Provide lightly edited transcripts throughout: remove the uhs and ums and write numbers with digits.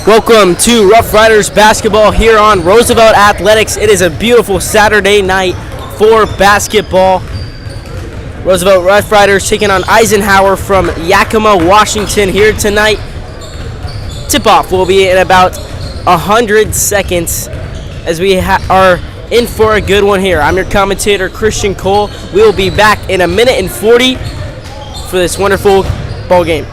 Welcome to Rough Riders basketball here on Roosevelt Athletics. It is a beautiful Saturday night for basketball. Roosevelt Rough Riders taking on Eisenhower from Yakima, Washington here tonight. Tip-off will be in about 100 seconds as we are in for a good one here. I'm your commentator, Christian Cole. We will be back in a minute and 40 for this wonderful ball game.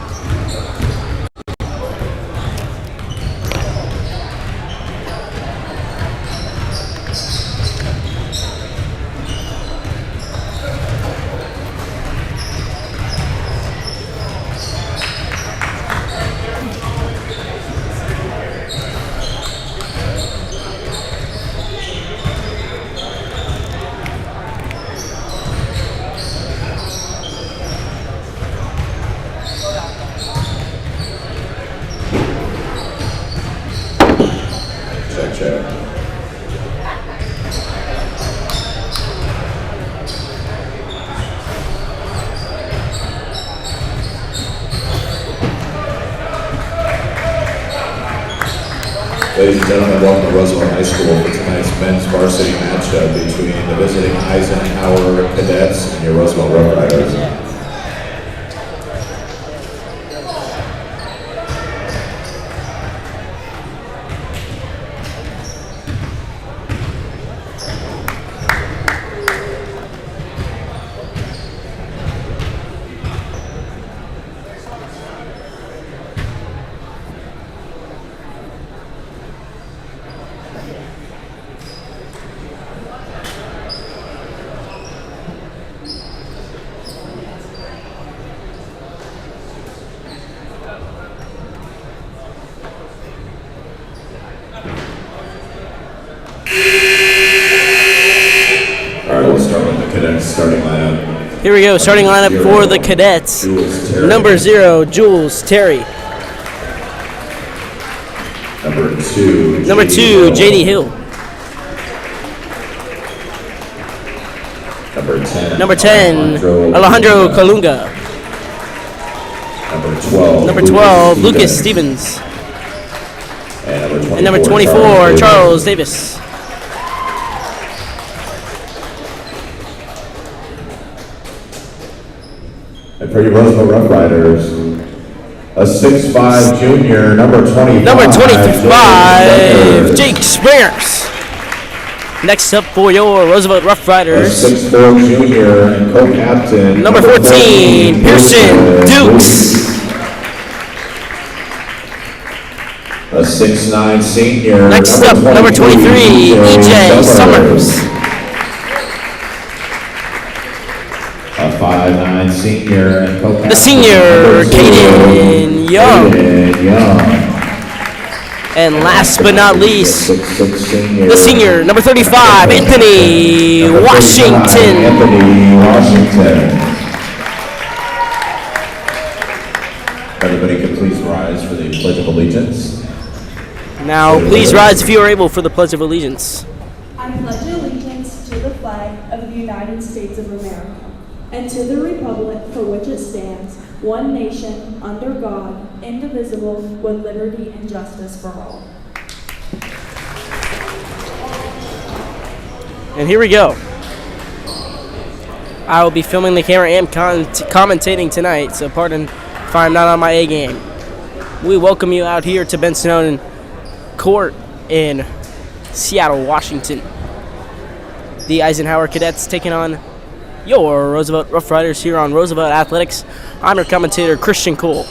Ladies and gentlemen, welcome to Roosevelt High School for tonight's men's varsity matchup between the visiting Eisenhower Cadets and your Roosevelt Rough Riders. Starting lineup. Here we go, starting lineup for the Cadets. Number 0, Jules Terry. Number 2, JD Hill. Number 10, Alejandro Colunga. Number 12, Lucas Stevens. And number 24, Charles Davis. And for your Roosevelt Rough Riders, a 6'5" junior, number 25. Number 25, Jake Springers. Next up for your Roosevelt Rough Riders, a 6'4" junior and co-captain, number 14, Pearson Dukes. A 6'9" senior. Next up, number 23, EJ Summers. A 5'9" senior and co-captain. The senior, Caden Young. And last but not least, the senior, number 35, Anthony Washington. Everybody can please rise for the Pledge of Allegiance. Now, please rise if you are able for the Pledge of Allegiance. I pledge allegiance to the flag of the United States of America and to the republic for which it stands, one nation, under God, indivisible, with liberty and justice for all. And here we go. I will be filming the camera and commentating tonight, so pardon if I'm not on my A game. We welcome you out here to Ben Snowden Court in Seattle, Washington. The Eisenhower Cadets taking on your Roosevelt Rough Riders here on Roosevelt Athletics. I'm your commentator, Christian Cole.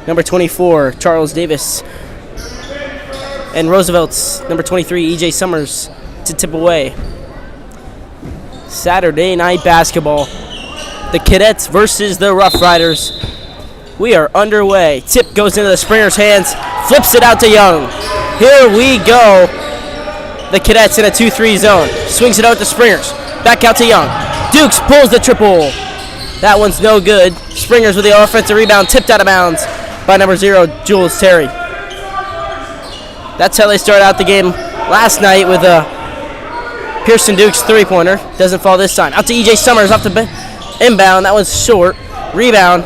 Number 24, Charles Davis. And Roosevelt's number 23, EJ Summers, to tip away. Saturday night basketball. The Cadets versus the Rough Riders. We are underway. Tip goes into the Springer's hands, flips it out to Young. Here we go. The Cadets in a 2-3 zone. Swings it out to Springers. Back out to Young. Dukes pulls the triple. That one's no good. Springers with the offensive rebound, tipped out of bounds by number 0, Jules Terry. That's how they started out the game last night with a Pearson Dukes three-pointer. Doesn't fall this time. Out to EJ Summers off the inbound. That was short. Rebound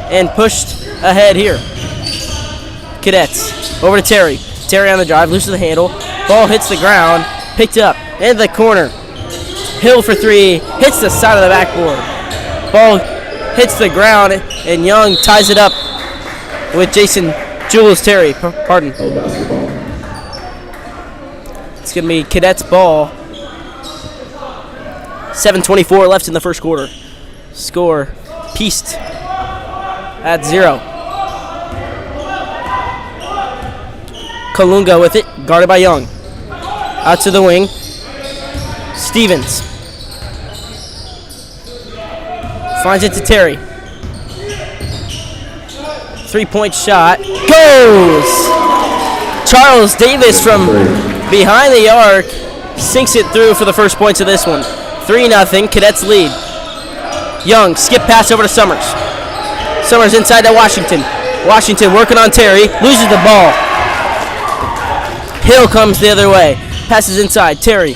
and pushed ahead here. Cadets. Over to Terry. Terry on the drive, loses the handle. Ball hits the ground, picked up, into the corner. Hill for three, hits the side of the backboard. Ball hits the ground, and Young ties it up with Jules Terry. Pardon. Basketball. It's going to be Cadets ball. 7:24 left in the first quarter. Score pieced at 0. Kalunga with it, guarded by Young. Out to the wing. Stevens. Finds it to Terry. 3-point shot. Goes! Charles Davis from behind the arc sinks it through for the first points of this one. 3-0, Cadets lead. Young, skip pass over to Summers. Summers inside to Washington. Washington working on Terry, loses the ball. Hill comes the other way. Passes inside. Terry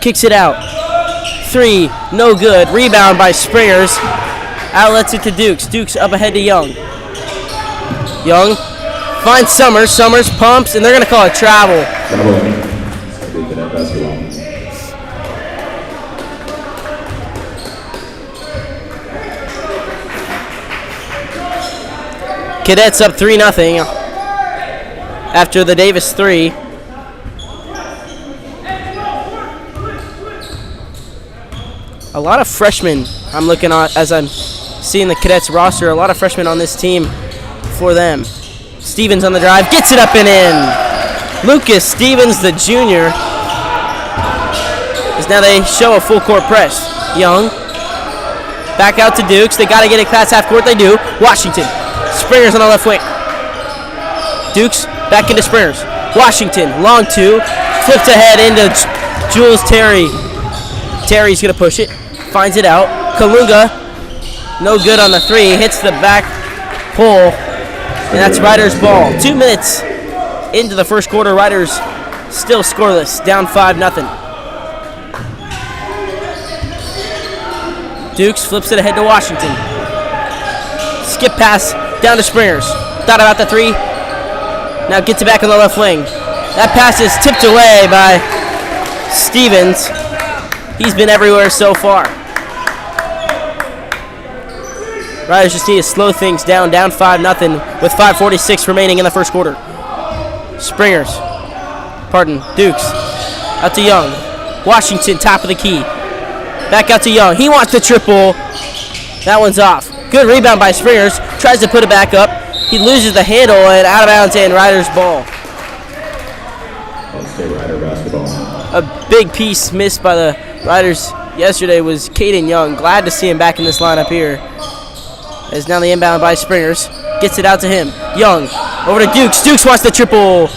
kicks it out. 3, no good. Rebound by Springers. Outlets it to Dukes. Dukes up ahead to Young. Young finds Summers. Summers pumps, and they're going to call it travel. Cadet basketball. Cadets up 3-0 after the Davis 3. A lot of freshmen I'm looking at as I'm seeing the Cadets roster. A lot of freshmen on this team for them. Stevens on the drive, gets it up and in. Lucas Stevens, the junior, as now they show a full court press. Young, back out to Dukes. They got to get it past half court. They do. Washington. Springers on the left wing. Dukes back into Springers. Washington, long two. Flips ahead into Jules Terry. Terry's going to push it. Finds it out. Kalunga, no good on the 3. Hits the back pole. And that's Riders' ball. 2 minutes into the first quarter. Riders still scoreless. Down 5-0. Dukes flips it ahead to Washington. Skip pass down to Springers. Thought about the 3. Now gets it back on the left wing. That pass is tipped away by Stevens. He's been everywhere so far. Riders just need to slow things down. Down 5-0 with 5:46 remaining in the first quarter. Dukes. Out to Young. Washington, top of the key. Back out to Young. He wants the triple. That one's off. Good rebound by Springers. Tries to put it back up. He loses the handle and out of bounds and Riders' ball. State Rider basketball. A big piece missed by the Riders yesterday was Caden Young. Glad to see him back in this lineup here. As now the inbound by Springers. Gets it out to him. Young over to Dukes. Dukes wants the triple.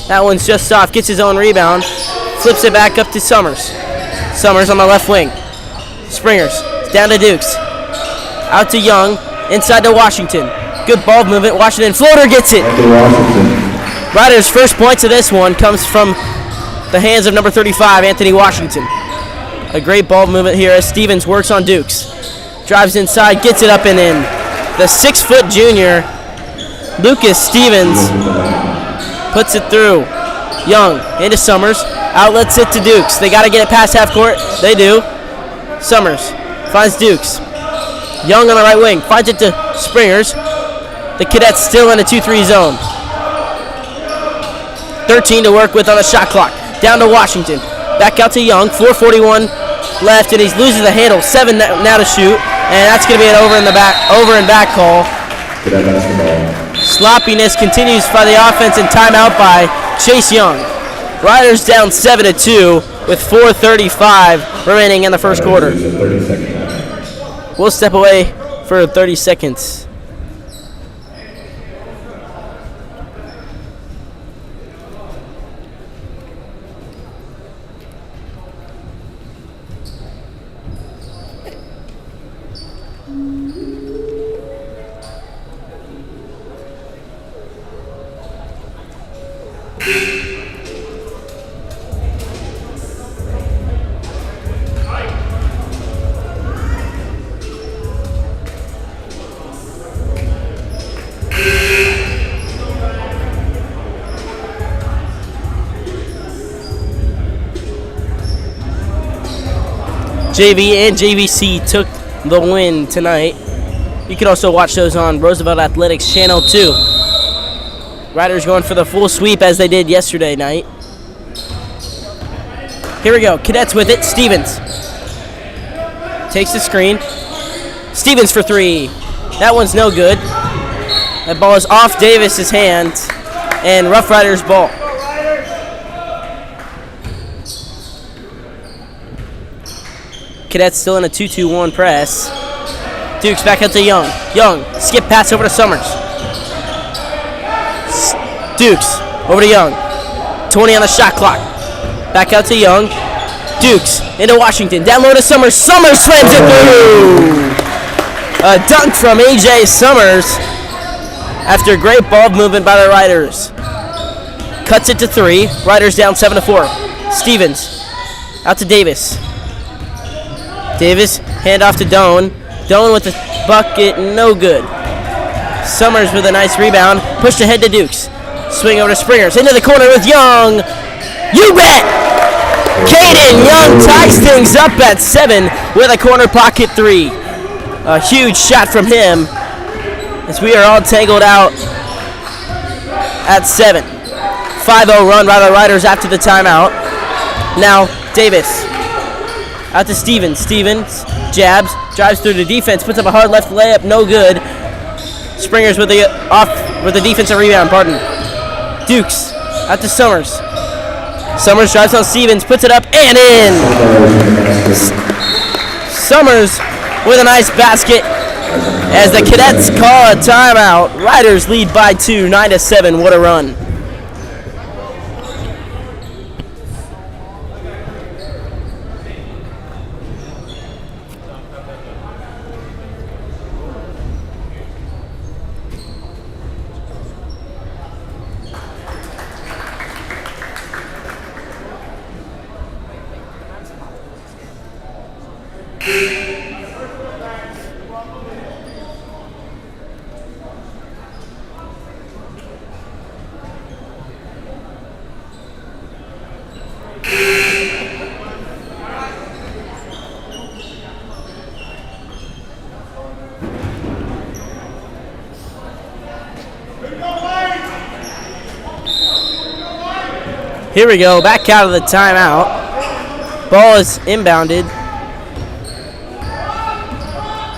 That one's just off. Gets his own rebound. Flips it back up to Summers. Summers on the left wing. Springers down to Dukes. Out to Young. Inside to Washington. Good ball movement. Washington floater gets it. Riders' first points of this one comes from the hands of number 35, Anthony Washington. A great ball movement here as Stevens works on Dukes. Drives inside, gets it up and in. The 6-foot junior, Lucas Stevens, puts it through. Young into Summers, outlets it to Dukes. They got to get it past half court. They do. Summers finds Dukes. Young on the right wing, finds it to Springers. The Cadets still in a 2-3 zone. 13 to work with on the shot clock. Down to Washington. Back out to Young. 4:41 left, and he's losing the handle. 7 now to shoot, and that's going to be an over and back call. Sloppiness continues by the offense and timeout by Chase Young. Riders down 7-2 with 4:35 remaining in the first quarter. We'll step away for 30 seconds. JV and JVC took the win tonight. You can also watch those on Roosevelt Athletics Channel 2. Riders going for the full sweep as they did yesterday night. Here we go. Cadets with it. Stevens takes the screen. Stevens for three. That one's no good. That ball is off Davis's hands and Rough Riders ball. Cadets still in a 2-2-1 press. Dukes back out to Young. Young, skip pass over to Summers. Dukes, over to Young. 20 on the shot clock. Back out to Young. Dukes, into Washington. Down low to Summers. Summers slams it through! A dunk from A.J. Summers after great ball movement by the Riders. Cuts it to 3. Riders down 7-4. Stevens, out to Davis. Davis, hand off to Doan. Doan with the bucket, no good. Summers with a nice rebound. Pushed ahead to Dukes. Swing over to Springers. Into the corner with Young. You bet! Caden Young ties things up at 7 with a corner pocket 3. A huge shot from him as we are all tangled out at 7. 5-0 run by the Riders after the timeout. Now Davis. Out to Stevens. Stevens jabs, drives through the defense, puts up a hard left layup, no good. Springers with the defensive rebound, pardon. Dukes out to Summers. Summers drives on Stevens, puts it up and in. Summers with a nice basket as the Cadets call a timeout. Riders lead by 2, 9-7. What a run. Here we go, back out of the timeout. Ball is inbounded.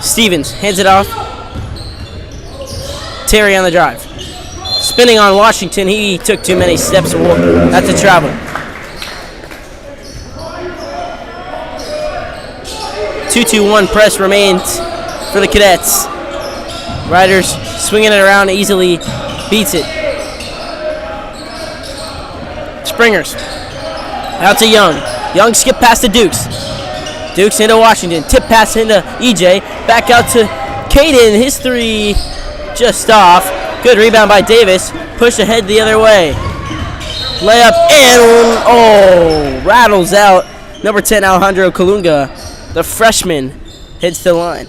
Stevens hands it off. Terry on the drive. Spinning on Washington. He took too many steps at the travel. 2-2-1 press remains for the Cadets. Riders swinging it around easily. Beats it. Springers. Out to Young. Young skip past to Dukes. Dukes into Washington. Tip pass into EJ. Back out to Caden. His three just off. Good rebound by Davis. Push ahead the other way. Layup and rattles out. Number 10, Alejandro Colunga, the freshman, hits the line.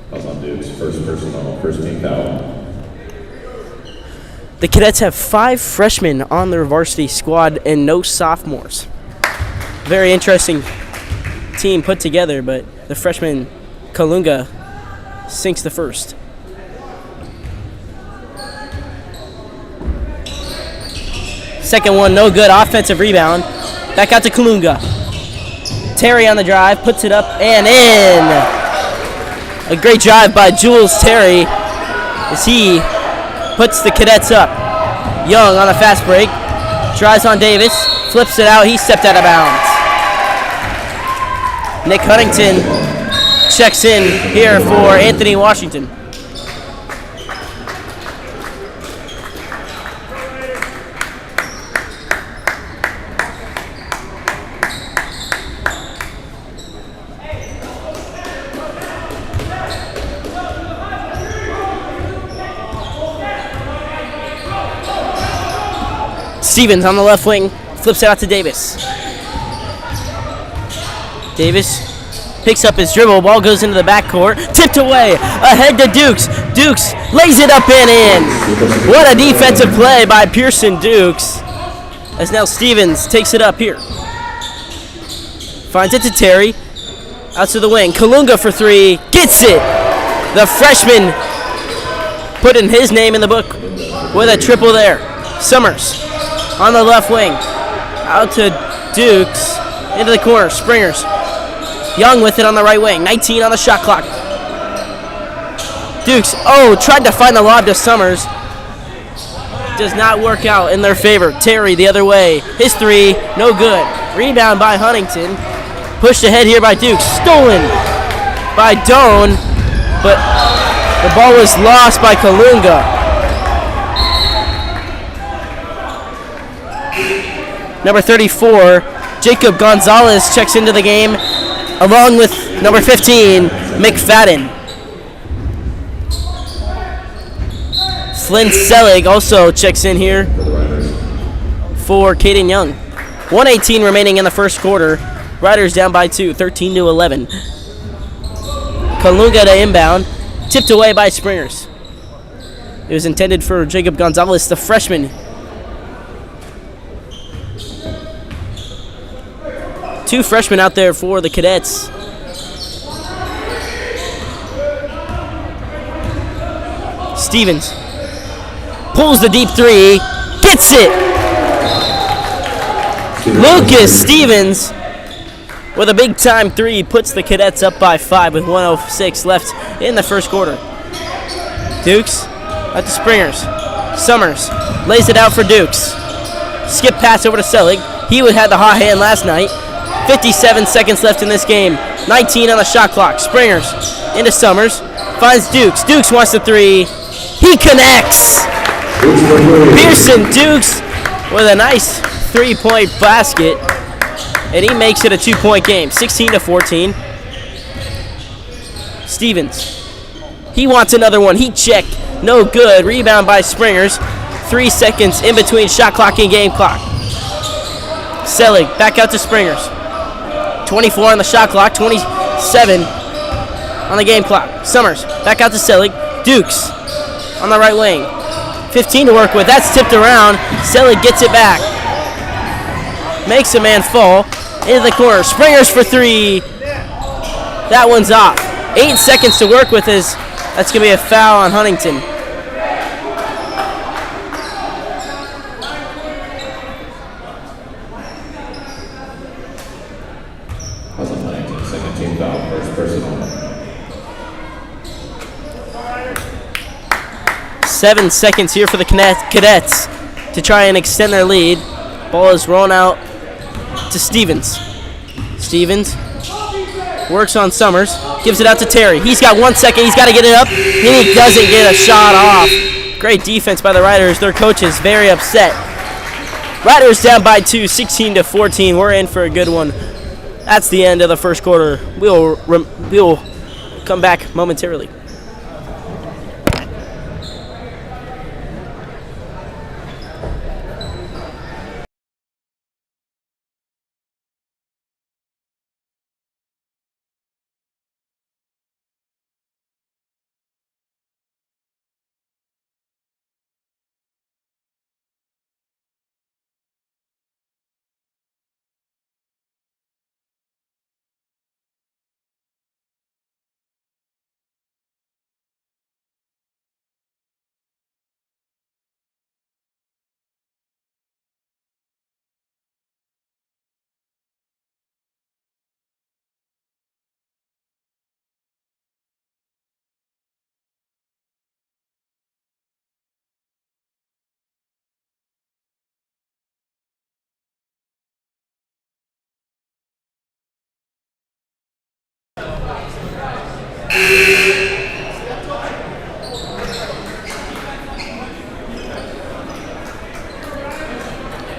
Calls on Dukes. First personal, first team foul. The Cadets have 5 freshmen on their varsity squad and no sophomores. Very interesting team put together, but the freshman Kalunga sinks the first. Second one, no good. Offensive rebound. Back out to Kalunga. Terry on the drive, puts it up and in. A great drive by Jules Terry as he puts the Cadets up. Young on a fast break. Drives on Davis. Flips it out. He stepped out of bounds. Nick Huntington checks in here for Anthony Washington. Stevens on the left wing, flips it out to Davis. Davis picks up his dribble, ball goes into the backcourt, tipped away, ahead to Dukes. Dukes lays it up and in. What a defensive play by Pearson Dukes. as now Stevens takes it up here. Finds it to Terry. Out to the wing. Kalunga for three. Gets it! The freshman putting his name in the book with a triple there. Summers on the left wing. Out to Dukes. Into the corner. Springers. Young with it on the right wing. 19 on the shot clock. Dukes, tried to find the lob to Summers. Does not work out in their favor. Terry the other way. His three, no good. Rebound by Huntington. Pushed ahead here by Dukes. Stolen by Doan, but the ball was lost by Kalunga. Number 34, Jacob Gonzalez checks into the game, along with number 15, McFadden. Flynn Selig also checks in here for Caden Young. 1:18 remaining in the first quarter. Riders down by 2, 13-11. Kalunga to inbound, tipped away by Springers. It was intended for Jacob Gonzalez, the freshman. Two freshmen out there for the Cadets. Stevens pulls the deep three, gets it! Lucas Stevens with a big time three puts the Cadets up by 5 with 1:06 left in the first quarter. Dukes at the Springers. Summers lays it out for Dukes. Skip pass over to Selig. He had the hot hand last night. 57 seconds left in this game. 19 on the shot clock. Springers into Summers. Finds Dukes. Dukes wants the three. He connects. Pearson Dukes with a nice three-point basket. And he makes it a 2-point game, 16-14. Stevens. He wants another one. He checked. No good. Rebound by Springers. 3 seconds in between shot clock and game clock. Selig back out to Springers. 24 on the shot clock. 27 on the game clock. Summers back out to Selig. Dukes on the right wing. 15 to work with. That's tipped around. Selig gets it back. Makes a man fall. Into the corner. Springers for three. That one's off. 8 seconds to work with. That's going to be a foul on Huntington. Huntington, second team foul, first personal. 7 seconds here for the Cadets to try and extend their lead. Ball is rolling out to Stevens. Stevens works on Summers, gives it out to Terry. He's got 1 second. He's got to get it up. He doesn't get a shot off. Great defense by the Riders. Their coach is very upset. Riders down by 2, 16-14. We're in for a good one. That's the end of the first quarter. We'll come back momentarily.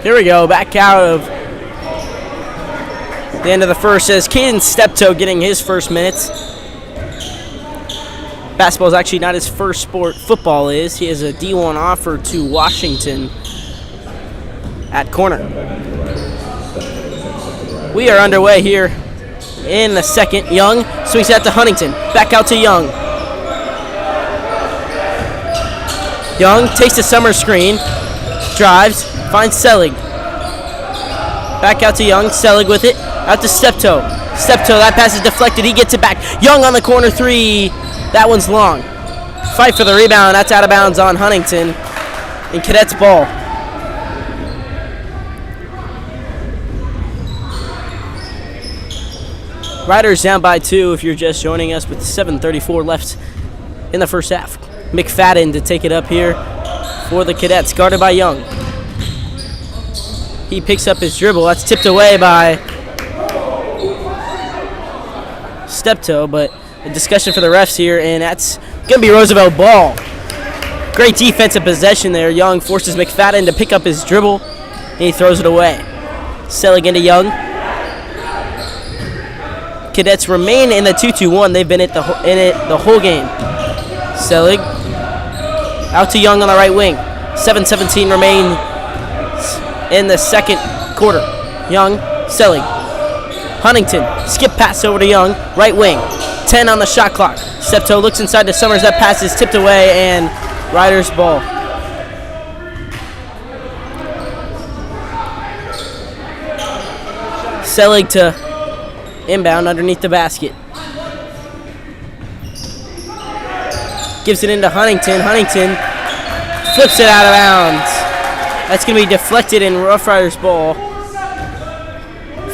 Here we go, back out of the end of the first as Caden Steptoe getting his first minutes. Basketball is actually not his first sport. Football is. He has a D1 offer to Washington at corner. We are underway here in the second. Young swings out to Huntington. Back out to Young. Young takes the summer screen. Drives. Finds Selig. Back out to Young. Selig with it. Out to Steptoe. Steptoe, that pass is deflected. He gets it back. Young on the corner three. That one's long. Fight for the rebound. That's out of bounds on Huntington. And Cadets ball. Riders down by 2 if you're just joining us with 7:34 left in the first half. McFadden to take it up here for the Cadets, guarded by Young. He picks up his dribble. That's tipped away by Steptoe, but a discussion for the refs here, and that's going to be Roosevelt ball. Great defensive possession there. Young forces McFadden to pick up his dribble, and he throws it away. Selig into Young. Cadets remain in the 2-2-1. They've been in it the whole game. Selig out to Young on the right wing. 7:17 remain in the second quarter. Young, Selig. Huntington, skip pass over to Young, right wing. 10 on the shot clock. Steptoe looks inside to Summers. That pass is tipped away, and Riders ball. Selig to inbound underneath the basket. Gives it into Huntington. Huntington flips it out of bounds. That's going to be deflected in Rough Riders ball.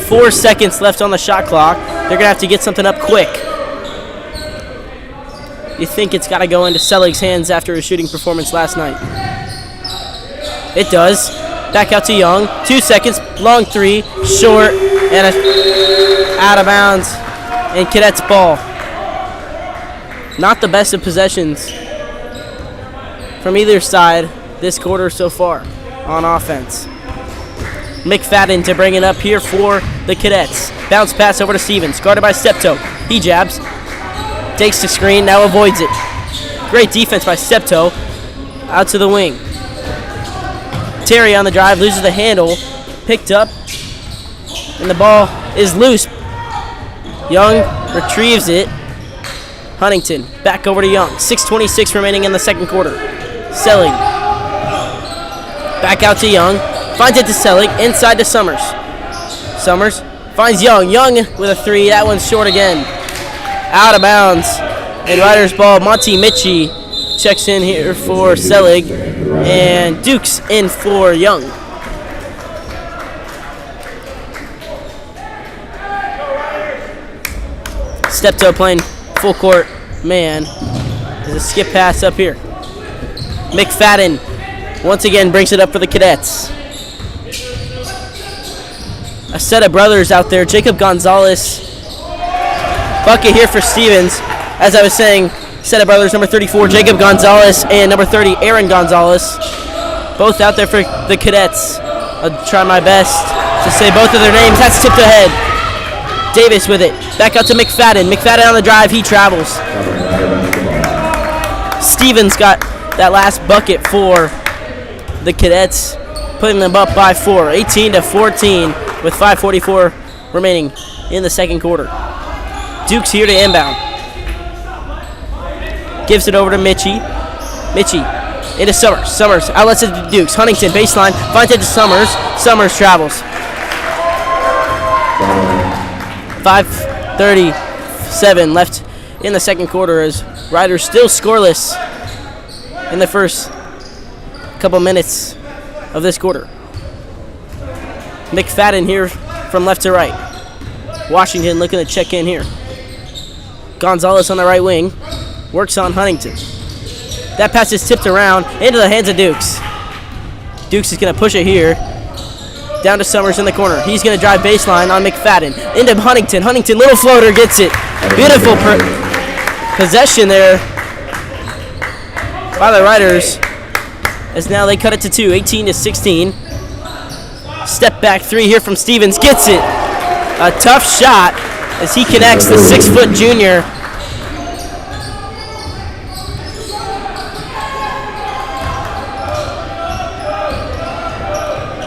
4 seconds left on the shot clock. They're going to have to get something up quick. You think it's got to go into Selig's hands after his shooting performance last night. It does. Back out to Young. 2 seconds. Long three. Short. And out of bounds. And Cadets ball. Not the best of possessions from either side this quarter so far on offense. McFadden to bring it up here for the Cadets. Bounce pass over to Stevens. Guarded by Steptoe. He jabs. Takes the screen. Now avoids it. Great defense by Steptoe. Out to the wing. Terry on the drive. Loses the handle. Picked up. And the ball is loose. Young retrieves it. Huntington back over to Young. 6:26 remaining in the second quarter. Selig. Back out to Young. Finds it to Selig. Inside to Summers. Summers finds Young. Young with a three. That one's short again. Out of bounds. And Riders ball. Monty Mitchie checks in here for Selig. And Duke's in for Young. Steptoe playing full court man. There's a skip pass up here. McFadden once again brings it up for the Cadets. A set of brothers out there. Jacob Gonzalez. Bucket here for Stevens. As I was saying, set of brothers, number 34, Jacob Gonzalez, and number 30, Aaron Gonzalez. Both out there for the Cadets. I'll try my best to say both of their names. That's tipped ahead. Davis with it. Back out to McFadden. McFadden on the drive. He travels. Stevens got that last bucket for the Cadets, putting them up by 4. 18-14 with 5:44 remaining in the second quarter. Duke's here to inbound. Gives it over to Mitchie. Mitchie into Summers. Summers outlets it to Dukes. Huntington baseline. Finds it to Summers. Summers travels. 5:37 left in the second quarter as Riders still scoreless in the first couple minutes of this quarter. McFadden here from left to right. Washington looking to check in here. Gonzalez on the right wing. Works on Huntington. That pass is tipped around into the hands of Dukes. Dukes is going to push it here. Down to Summers in the corner. He's going to drive baseline on McFadden. Into Huntington. Huntington, little floater, gets it. Beautiful possession there by the Riders. As now they cut it to 2, 18-16. Step back three here from Stevens. Gets it. A tough shot as he connects the 6-foot junior.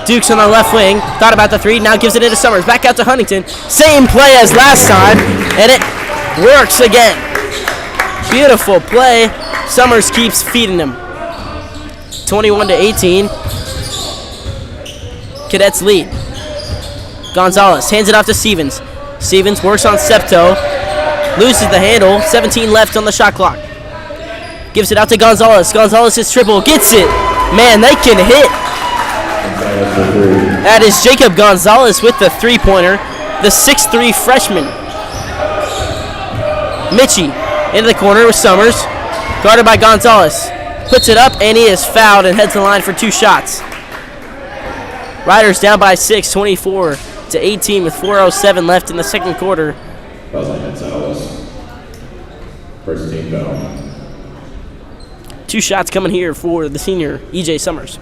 Dukes on the left wing. Thought about the three. Now gives it into Summers. Back out to Huntington. Same play as last time. And it works again. Beautiful play. Summers keeps feeding him. 21-18. Cadets lead. Gonzalez hands it off to Stevens. Stevens works on Septo. Loses the handle. 17 left on the shot clock. Gives it out to Gonzalez. Gonzalez is triple. Gets it. Man, they can hit. That is Jacob Gonzalez with the three-pointer. The 6'3 freshman. Mitchie into the corner with Summers. Guarded by Gonzalez. Puts it up, and he is fouled and heads to the line for 2 shots. Riders down by 6, 24-18 with 4:07 left in the second quarter. First team foul. 2 shots coming here for the senior, E.J. Summers.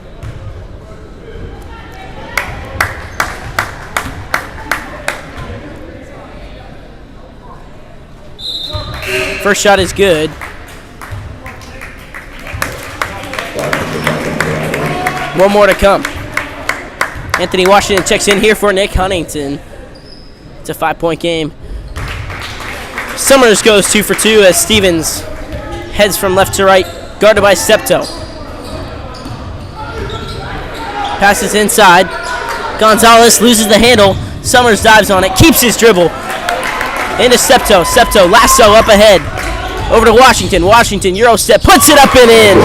First shot is good. One more to come. Anthony Washington checks in here for Nick Huntington. It's a 5-point game. Summers goes 2 for 2 as Stevens heads from left to right, guarded by Septo. Passes inside. Gonzalez loses the handle. Summers dives on it, keeps his dribble. Into Septo. Septo lasso up ahead. Over to Washington. Washington Euro step, puts it up and in.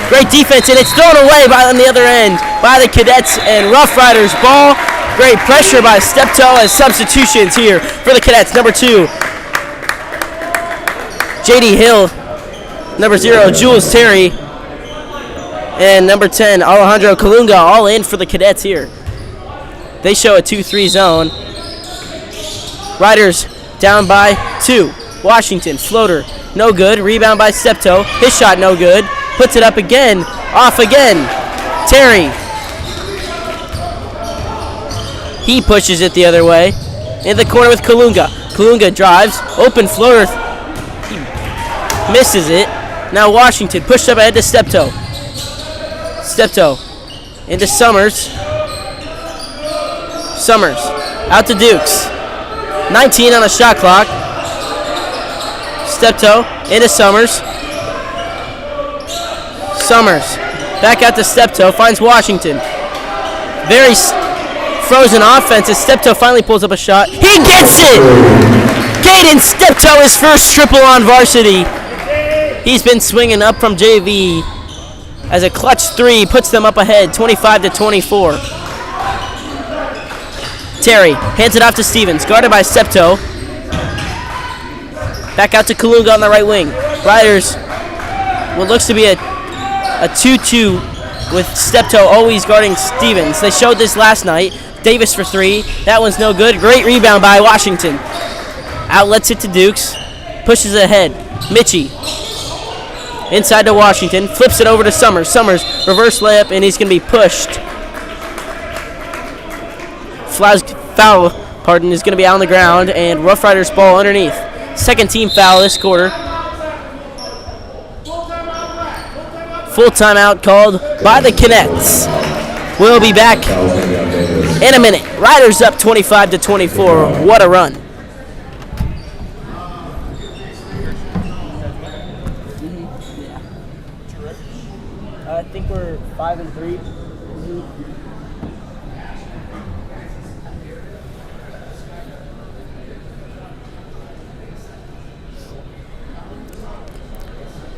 Great defense, and it's thrown away on the other end by the Cadets and Rough Riders ball. Great pressure by Steptoe as substitutions here for the Cadets. Number 2, J.D. Hill. Number 0, Jules Terry. And number 10, Alejandro Kalunga, all in for the Cadets here. They show a 2-3 zone. Riders down by 2. Washington, floater, no good. Rebound by Steptoe. His shot no good. Puts it up again. Off again. Terry. He pushes it the other way. In the corner with Kalunga. Kalunga drives. Open floater. He misses it. Now Washington pushed up ahead to Steptoe. Steptoe into Summers. Summers out to Dukes. 19 on the shot clock. Steptoe into Summers. Summers back out to Steptoe. Finds Washington. Very frozen offense as Steptoe finally pulls up a shot. He gets it! Caden Steptoe, his first triple on varsity. He's been swinging up from JV as a clutch 3 puts them up ahead, 25-24. Terry hands it off to Stevens, guarded by Steptoe. Back out to Kalunga on the right wing. Riders, what looks to be a 2-2 with Steptoe always guarding Stevens. They showed this last night. Davis for 3. That one's no good. Great rebound by Washington. Outlets it to Dukes. Pushes ahead. Mitchie. Inside to Washington. Flips it over to Summers. Summers, reverse layup, and he's going to be pushed. Foul, is going to be out on the ground, and Rough Riders ball underneath. Second team foul this quarter. Full timeout called by the Cadets. We'll be back in a minute. Riders up 25-24. What a run. I think we're 5-3.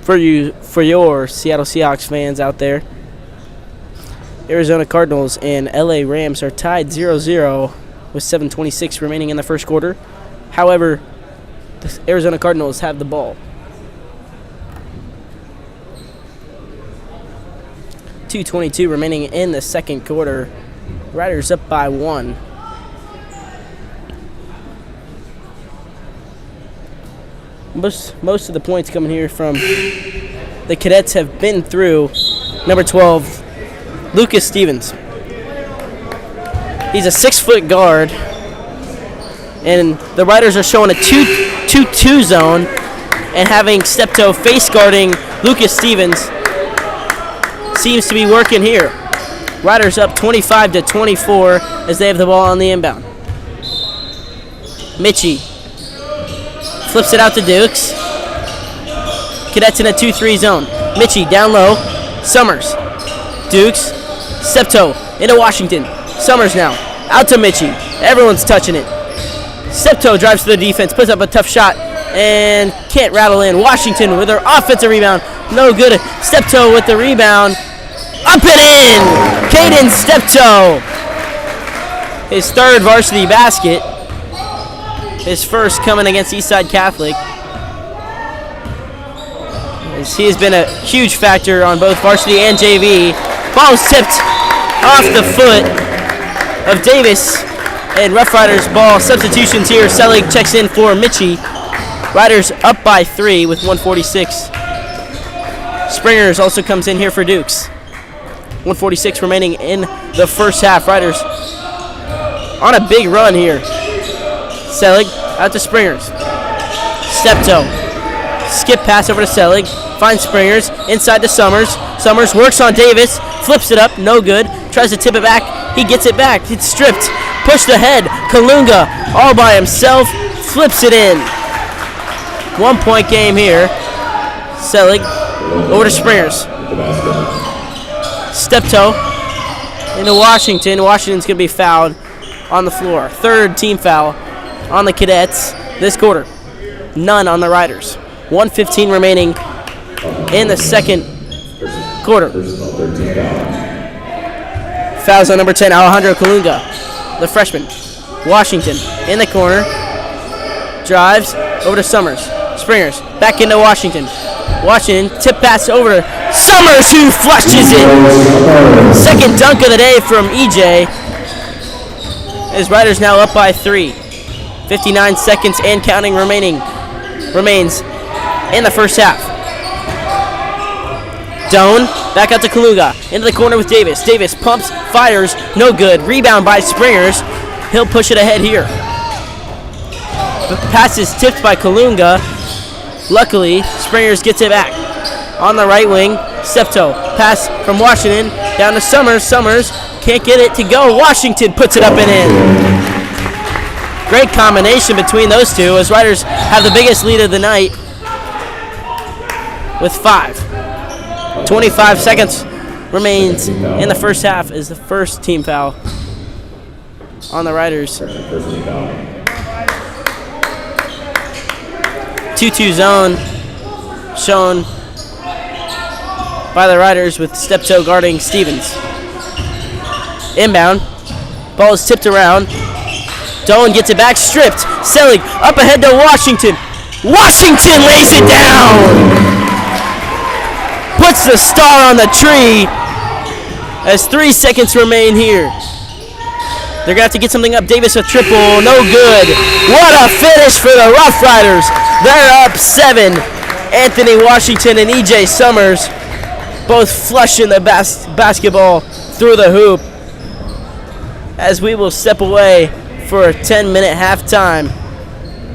For your Seattle Seahawks fans out there, Arizona Cardinals and LA Rams are tied 0-0 with 7:26 remaining in the first quarter. However, the Arizona Cardinals have the ball. 2:22 remaining in the second quarter. Riders up by 1. Most of the points coming here from the Cadets have been through number 12, Lucas Stevens. He's a 6-foot guard, and the Riders are showing a 2-2 zone and having Steptoe face guarding Lucas Stevens. Seems to be working here. Riders up 25-24 as they have the ball on the inbound. Mitchie flips it out to Dukes. Cadets in a 2-3 zone. Mitchie down low. Summers. Dukes. Steptoe into Washington. Summers now. Out to Mitchie. Everyone's touching it. Steptoe drives to the defense, puts up a tough shot, and can't rattle in. Washington with their offensive rebound. No good. Steptoe with the rebound. Up and in! Caden Steptoe. His third varsity basket. His first coming against Eastside Catholic. As he has been a huge factor on both varsity and JV. Ball is tipped off the foot of Davis. And Rough Riders ball substitutions here. Selig checks in for Mitchie. Riders up by 3 with 1:46. Springers also comes in here for Dukes. 1:46 remaining in the first half. Riders on a big run here. Selig out to Springers. Steptoe. Skip pass over to Selig. Finds Springers. Inside to Summers. Summers works on Davis. Flips it up. No good. Tries to tip it back. He gets it back. It's stripped. Pushed ahead. Kalunga all by himself. Flips it in. 1 point game here. Selig over to Springers. Steptoe into Washington. Washington's going to be fouled on the floor. Third team foul on the Cadets this quarter. None on the Riders. 1:15 remaining in the second quarter. Fouls on number 10, Alejandro Kalunga, the freshman. Washington in the corner. Drives over to Summers. Springers back into Washington. Washington tip pass over to Summers, who flushes it. Second dunk of the day from EJ. His Riders now up by 3. 59 seconds and counting remains in the first half. Doan back out to Kalunga. Into the corner with Davis. Davis pumps, fires, no good. Rebound by Springers. He'll push it ahead here. The pass is tipped by Kalunga. Luckily, Springers gets it back. On the right wing, Steptoe. Pass from Washington down to Summers. Summers can't get it to go. Washington puts it up and in. Great combination between those two as Riders have the biggest lead of the night with 5. 25 seconds remains in the first half is the first team foul on the Riders. 2-2 zone shown by the Riders with Steptoe guarding Stevens. Inbound. Ball is tipped around. Doan gets it back, stripped. Selig up ahead to Washington. Washington lays it down. Puts the star on the tree as 3 seconds remain here. They're going to have to get something up. Davis a triple, no good. What a finish for the Rough Riders. They're up 7. Anthony Washington and EJ Summers both flushing the basketball through the hoop as we will step away for a 10-minute halftime.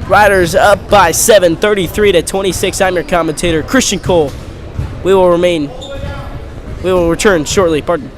Riders up by 7, 33-26. I'm your commentator, Christian Cole. We will return shortly. Pardon.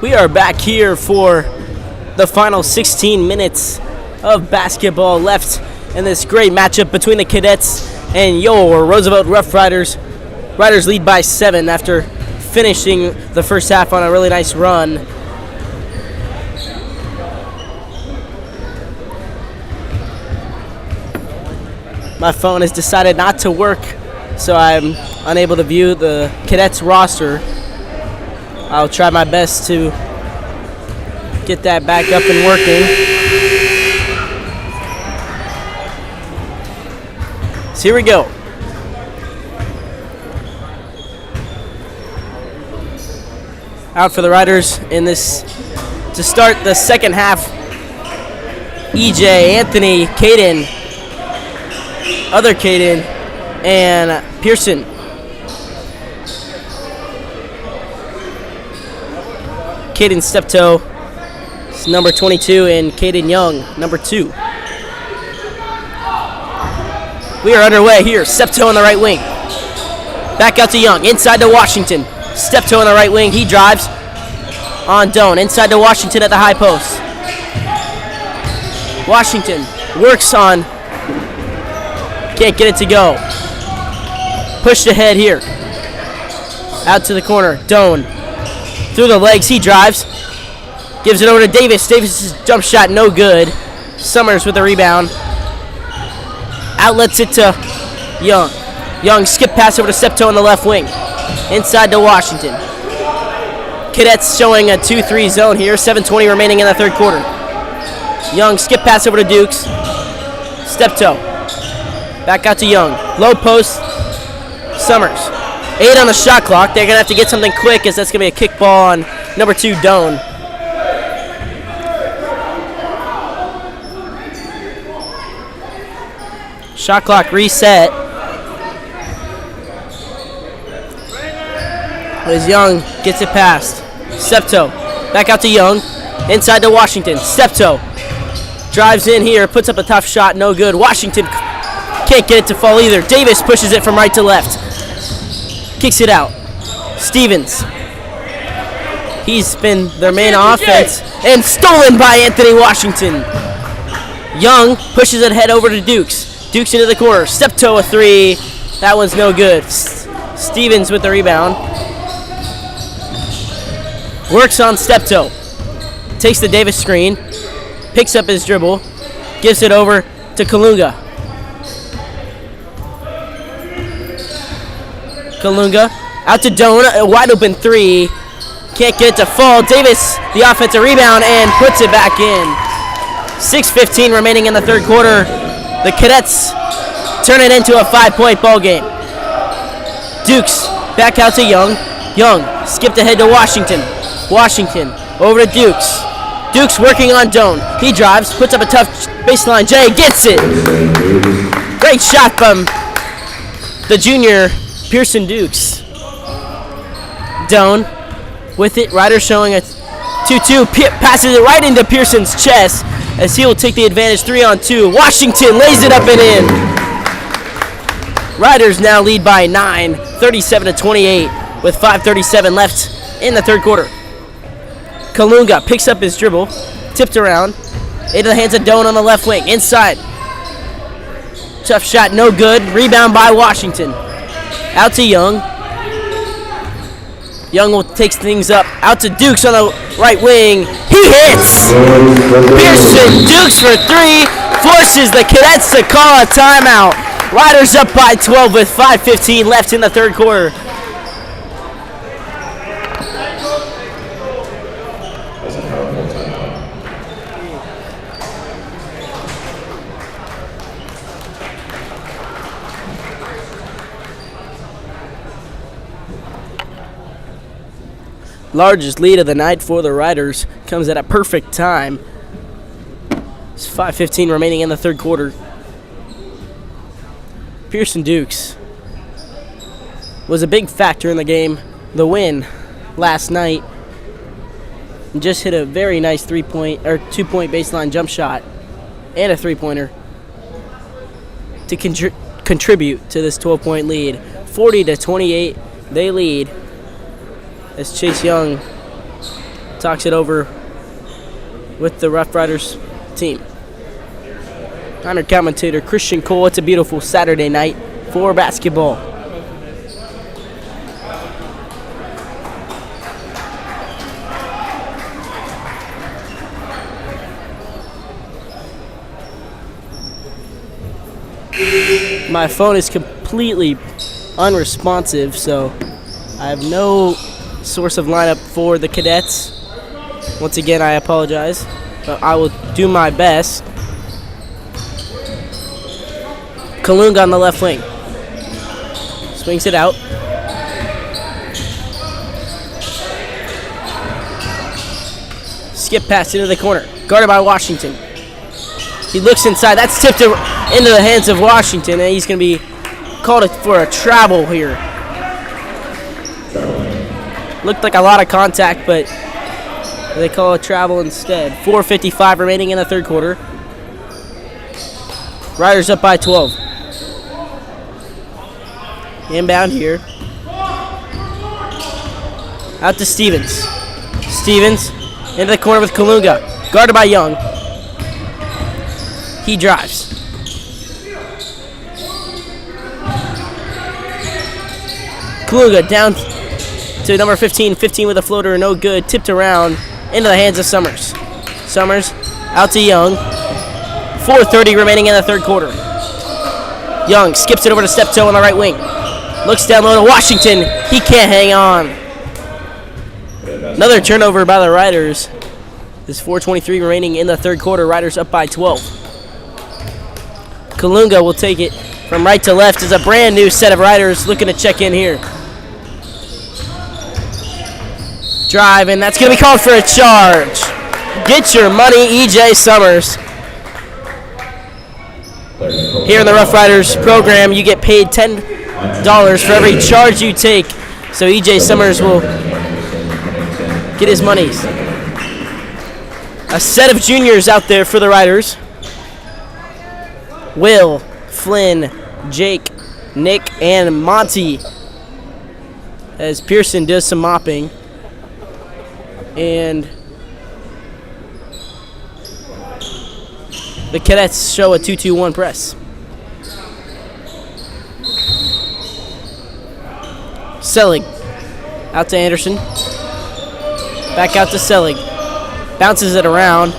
We are back here for the final 16 minutes of basketball left in this great matchup between the Cadets and your Roosevelt Rough Riders. Riders lead by 7 after finishing the first half on a really nice run. My phone has decided not to work, so I'm unable to view the Cadets roster. I'll try my best to get that back up and working. So here we go. Out for the Riders in this to start the second half. EJ, Anthony, Caden, other Caden, and Pearson. Caden Steptoe, number 22, and Caden Young, number 2. We are underway here. Steptoe on the right wing. Back out to Young. Inside to Washington. Steptoe on the right wing. He drives on Doan. Inside to Washington at the high post. Washington works on. Can't get it to go. Pushed ahead here. Out to the corner. Doan. Through the legs, he drives. Gives it over to Davis. Davis' jump shot, no good. Summers with the rebound. Outlets it to Young. Young skip pass over to Steptoe on the left wing. Inside to Washington. Cadets showing a 2-3 zone here. 7:20 remaining in the third quarter. Young skip pass over to Dukes. Steptoe. Back out to Young. Low post. Summers. 8 on the shot clock. They're going to have to get something quick as that's going to be a kick ball on number 2, Doan. Shot clock reset. As Young gets it past. Steptoe. Back out to Young. Inside to Washington. Steptoe. Drives in here. Puts up a tough shot. No good. Washington can't get it to fall either. Davis pushes it from right to left. Kicks it out. Stevens. He's been their main offense. And stolen by Anthony Washington. Young pushes it head over to Dukes. Dukes into the corner. Steptoe a 3. That one's no good. Stevens with the rebound. Works on Steptoe. Takes the Davis screen. Picks up his dribble. Gives it over to Kalunga. Kalunga out to Doan, a wide open 3. Can't get it to fall. Davis, the offensive rebound, and puts it back in. 6:15 remaining in the third quarter. The Cadets turn it into a 5-point ball game. Dukes back out to Young. Young skipped ahead to Washington. Washington over to Dukes. Dukes working on Doan. He drives, puts up a tough baseline. Jay gets it. Great shot from the junior Pearson Dukes. Doan with it. Ryder showing a 2-2. Passes it right into Pearson's chest as he will take the advantage 3-on-2. Washington lays it up and in. Riders now lead by 9, 37-28 with 5:37 left in the third quarter. Kalunga picks up his dribble, tipped around, into the hands of Doan on the left wing. Inside. Tough shot, no good. Rebound by Washington. Out to Young. Young will take things up. Out to Dukes on the right wing. He hits! Pearson Dukes for 3. Forces the Cadets to call a timeout. Riders up by 12 with 5:15 left in the third quarter. Eisenhower full timeout. Largest lead of the night for the Riders comes at a perfect time. It's 5:15 remaining in the third quarter. Pearson Dukes was a big factor in the game, the win last night. And just hit a very nice 2-point baseline jump shot and a 3-pointer to contribute to this 12-point lead. 40-28, they lead as Chase Young talks it over with the Rough Riders team. Honor commentator Christian Cole. It's a beautiful Saturday night for basketball. My phone is completely unresponsive, so I have no source of lineup for the Cadets. Once again, I apologize, but I will do my best. Kalunga on the left wing. Swings it out. Skip pass into the corner. Guarded by Washington. He looks inside. That's tipped into the hands of Washington, and he's going to be called for a travel here. Looked like a lot of contact, but they call a travel instead. 4:55 remaining in the third quarter. Riders up by 12. Inbound here. Out to Stevens. Stevens into the corner with Kalunga. Guarded by Young. He drives. Kalunga down to number 15. 15 with a floater, no good. Tipped around into the hands of Summers. Summers out to Young. 4:30 remaining in the third quarter. Young skips it over to Steptoe on the right wing. Looks down low to Washington. He can't hang on. Another turnover by the Riders. There's 4:23 remaining in the third quarter. Riders up by 12. Kalunga will take it from right to left as a brand new set of Riders looking to check in here. Drive, and that's going to be called for a charge. Get your money, E.J. Summers. Here in the Rough Riders program, you get paid $10 for every charge you take. So E.J. Summers will get his monies. A set of juniors out there for the Riders. Will, Flynn, Jake, Nick, and Monty. As Pearson does some mopping. And the Cadets show a 2-2-1 press. Selig out to Anderson. Back out to Selig. Bounces it around.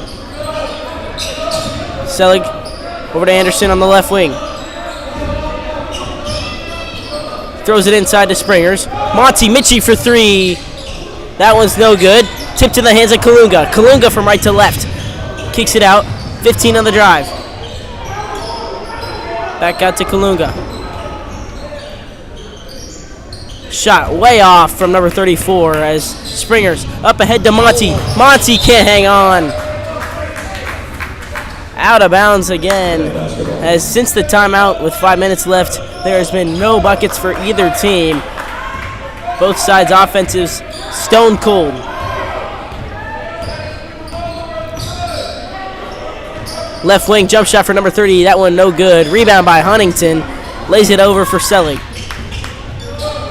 Selig over to Anderson on the left wing. Throws it inside to Springers. Monty Mitchie for three. That one's no good. Tipped in the hands of Kalunga. Kalunga from right to left. Kicks it out. 15 on the drive. Back out to Kalunga. Shot way off from number 34 as Springers up ahead to Monty. Monty can't hang on. Out of bounds again. As since the timeout with 5 minutes left, there has been no buckets for either team. Both sides offensives stone cold. Left wing jump shot for number 30. That one no good. Rebound by Huntington. Lays it over for Selig.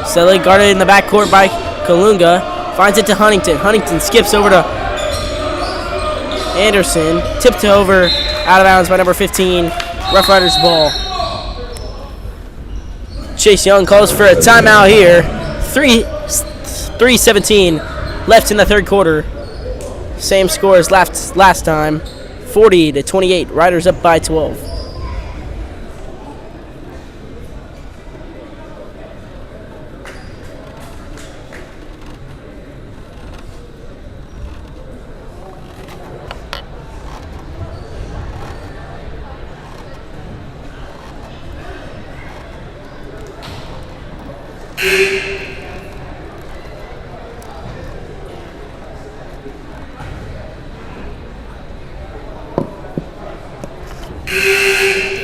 Selig guarded in the backcourt by Kalunga. Finds it to Huntington. Huntington skips over to Anderson. Tipped over. Out of bounds by number 15. Rough Riders ball. Chase Young calls for a timeout here. 3:17 left in the third quarter. Same score as last time. 40-28. Riders up by 12.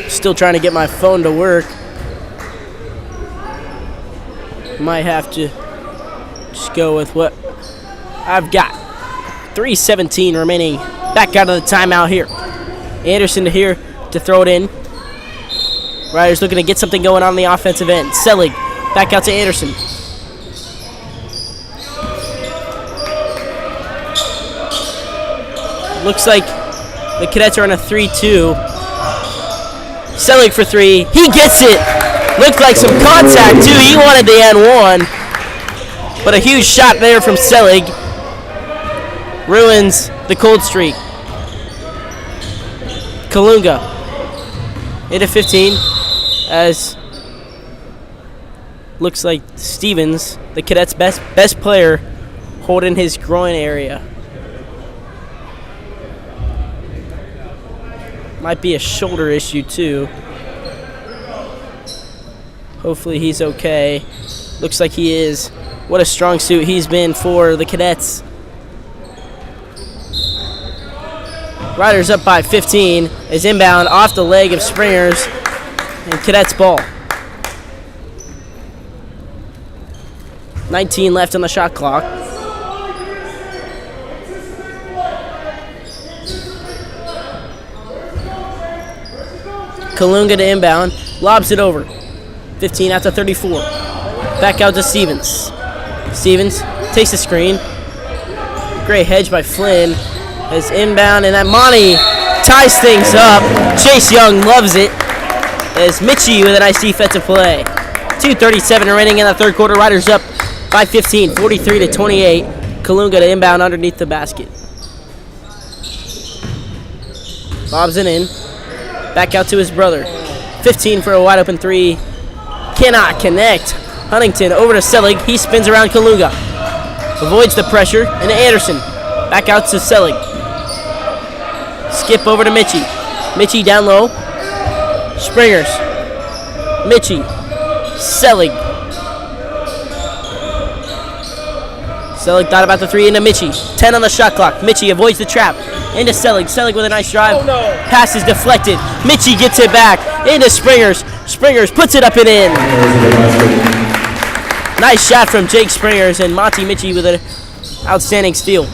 Still trying to get my phone to work. Might have to just go with what I've got. 3:17 remaining. Back out of the timeout here. Anderson here to throw it in. Riders looking to get something going on the offensive end. Selig back out to Anderson. Looks like the Cadets are on a 3-2. Selig for three. He gets it. Looked like some contact, too. He wanted the and one. But a huge shot there from Selig ruins the cold streak. Kalunga into 15 as looks like Stevens, the Cadets' best player, holding his groin area. Might be a shoulder issue too. Hopefully he's okay. Looks like he is. What a strong suit he's been for the Cadets. Riders up by 15 is inbound off the leg of Springers and Cadets ball. 19 left on the shot clock. Kalunga to inbound, lobs it over. 15 after 34. Back out to Stevens. Stevens takes the screen. Great hedge by Flynn. As inbound, and that Monty ties things up. Chase Young loves it. As Mitchie with a nice defensive play. 2:37 remaining in the third quarter. Riders up by 15, 43-28. Kalunga to inbound underneath the basket. Lobs it in. Back out to his brother. 15 for a wide open three. Cannot connect. Huntington over to Selig. He spins around Kalunga. Avoids the pressure. And Anderson. Back out to Selig. Skip over to Mitchie. Mitchie down low. Springers. Mitchie. Selig. Selig thought about the three into Mitchie. 10 on the shot clock. Mitchie avoids the trap. Into Selig. Selig with a nice drive. Oh, no. Pass is deflected. Mitchie gets it back. Into Springers. Springers puts it up and in. Nice shot from Jake Springers and Monty Mitchie with an outstanding steal.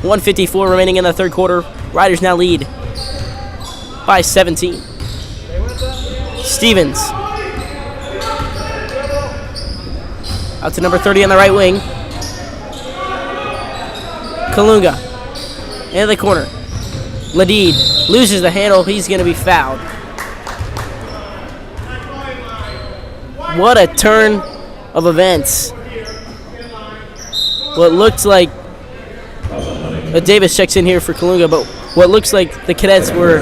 1:54 remaining in the third quarter. Riders now lead by 17. Stevens. Out to number 30 on the right wing. Kalunga. Into the corner. Ladid loses the handle. He's going to be fouled. What a turn of events. What looked like Davis checks in here for Kalunga, but what looks like the Cadets were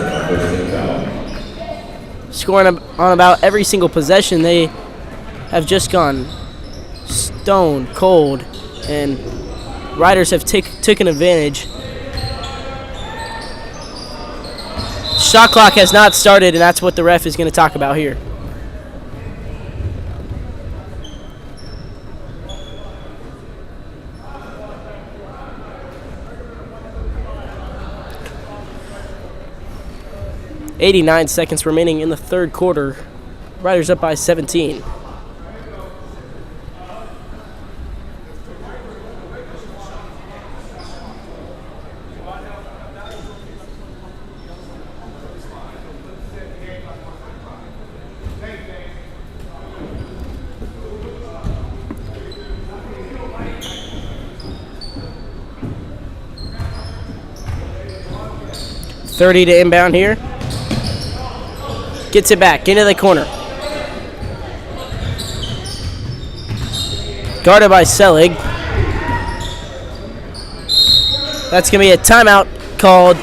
scoring on about every single possession. They have just gone stone cold, and Riders have taken advantage. Shot clock has not started, and that's what the ref is going to talk about here. .89 seconds remaining in the third quarter. Riders up by 17. .30 to inbound here. Gets it back into the corner. Guarded by Selig. That's going to be a timeout called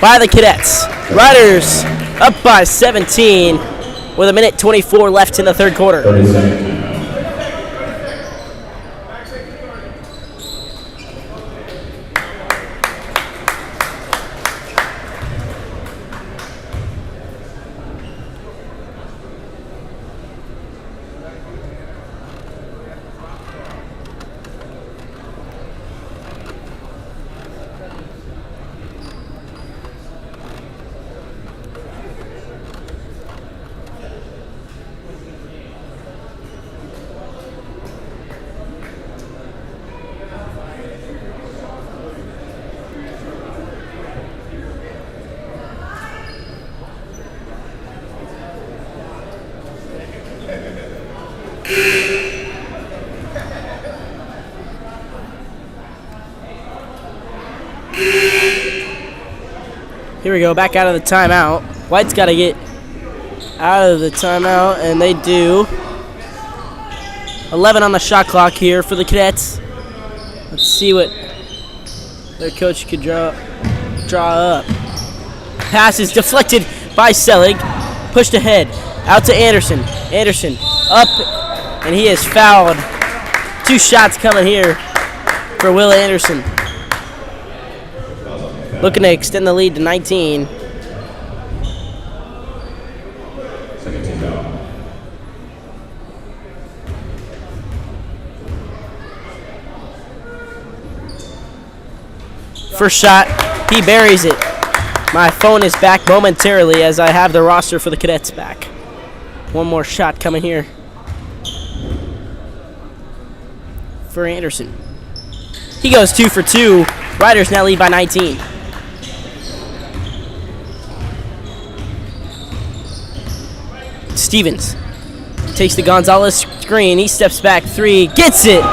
by the Cadets. Riders up by 17 with 1:24 left in the third quarter. 30 seconds. Here we go, back out of the timeout. White's got to get out of the timeout, and they do. 11 on the shot clock here for the Cadets. Let's see what their coach could draw up. Pass is deflected by Selig. Pushed ahead. Out to Anderson. Anderson up, and he is fouled. 2 shots coming here for Will Anderson. Looking to extend the lead to 19. Second team foul. First shot, he buries it. My phone is back momentarily as I have the roster for the Cadets back. One more shot coming here for Anderson. He goes 2 for 2. Riders now lead by 19. Stevens takes the Gonzalez screen. He steps back 3, gets it.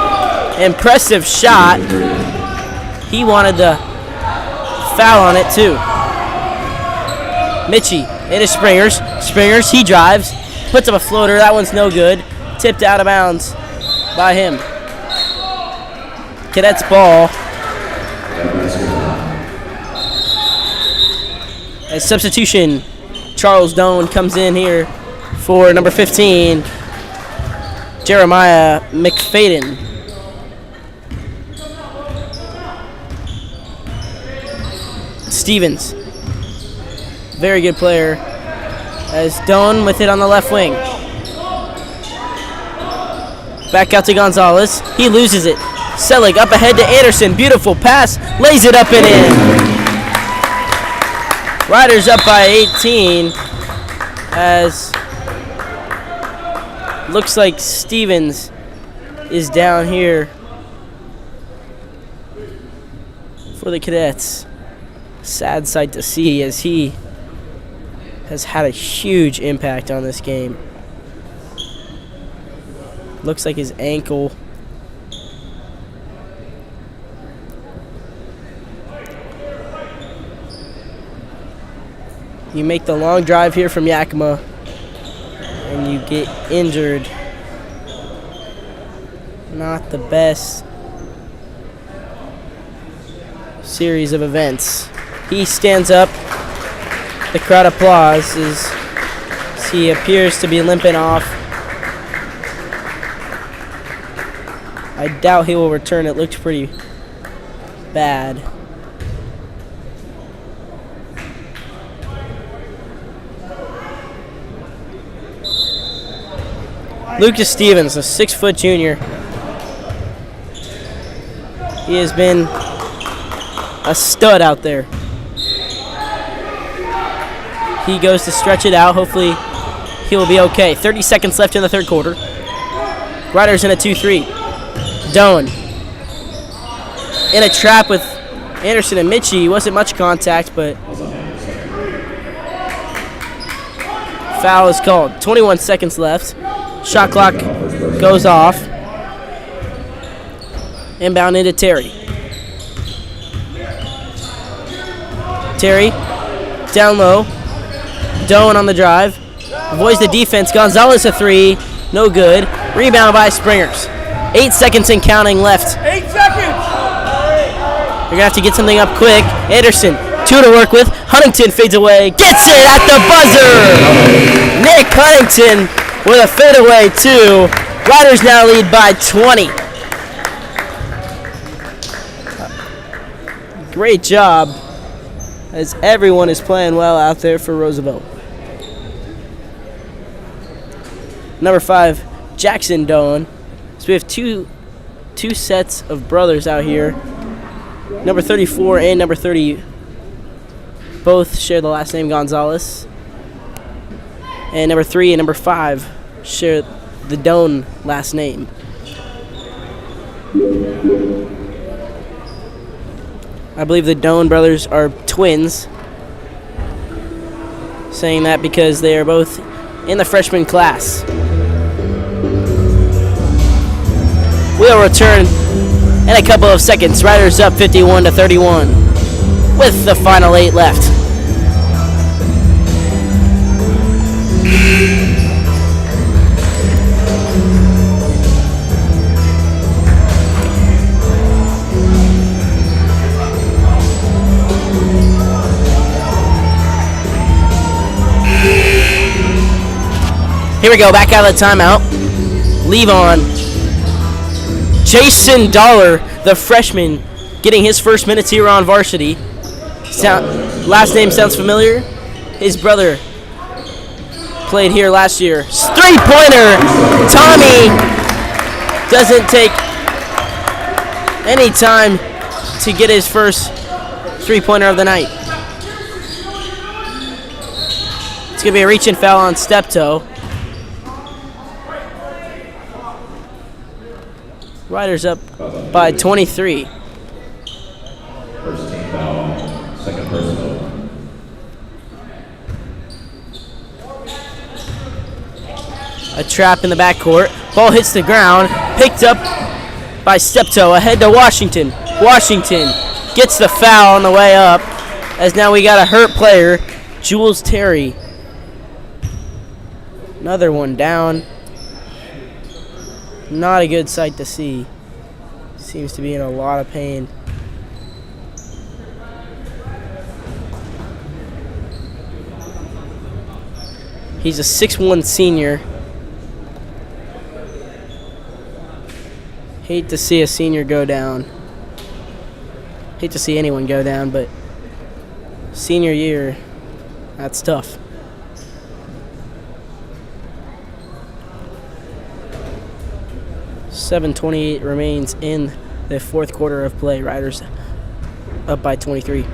Impressive shot. He wanted the foul on it too. Mitchie into Springers. Springers, he drives, puts up a floater. That one's no good. Tipped out of bounds by him. Cadets ball. A substitution. Charles Doan comes in here for number 15, Jeremiah McFadden. Stevens, very good player, as Doan with it on the left wing. Back out to Gonzalez. He loses it. Selig up ahead to Anderson. Beautiful pass. Lays it up and in. Riders up by 18 as looks like Stevens is down here for the Cadets. Sad sight to see as he has had a huge impact on this game. Looks like his ankle. You make the long drive here from Yakima and you get injured. Not the best series of events. He stands up. The crowd applauds as he appears to be limping off. I doubt he will return. It looks pretty bad. Lucas Stevens, a 6-foot junior. He has been a stud out there. He goes to stretch it out. Hopefully he will be okay. 30 seconds left in the third quarter. Riders in a 2-3. Doan in a trap with Anderson and Mitchie. Wasn't much contact, but foul is called. 21 seconds left. Shot clock goes off. Inbound into Terry. Terry down low. Doan on the drive. Avoids the defense. Gonzalez a 3. No good. Rebound by Springers. 8 seconds and counting left. 8 seconds! You're going to have to get something up quick. Anderson, 2 to work with. Huntington fades away. Gets it at the buzzer! Nick Huntington with a fadeaway 2. Riders now lead by 20. Great job as everyone is playing well out there for Roosevelt. Number 5, Jackson Doan. So we have two sets of brothers out here. Number 34 and number 30 both share the last name Gonzalez. And number 3 and number 5 share the Doan last name. I believe the Doan brothers are twins. Saying that because they are both in the freshman class. We'll return in a couple of seconds. Riders up 51-31 with the final 8 left. Here we go, back out of the timeout. Leave on. Jason Dollar, the freshman, getting his first minutes here on varsity. Last name sounds familiar. His brother played here last year. Three-pointer. Tommy doesn't take any time to get his first three-pointer of the night. It's going to be a reach and foul on Steptoe. Riders up by 23. First team foul, second personal. A trap in the backcourt. Ball hits the ground. Picked up by Steptoe. Ahead to Washington. Washington gets the foul on the way up. As now we got a hurt player, Jules Terry. Another one down. Not a good sight to see. Seems to be in a lot of pain. He's a 6'1" senior. Hate to see a senior go down. Hate to see anyone go down, but senior year, that's tough. .728 remains in the fourth quarter of play. Riders up by 23.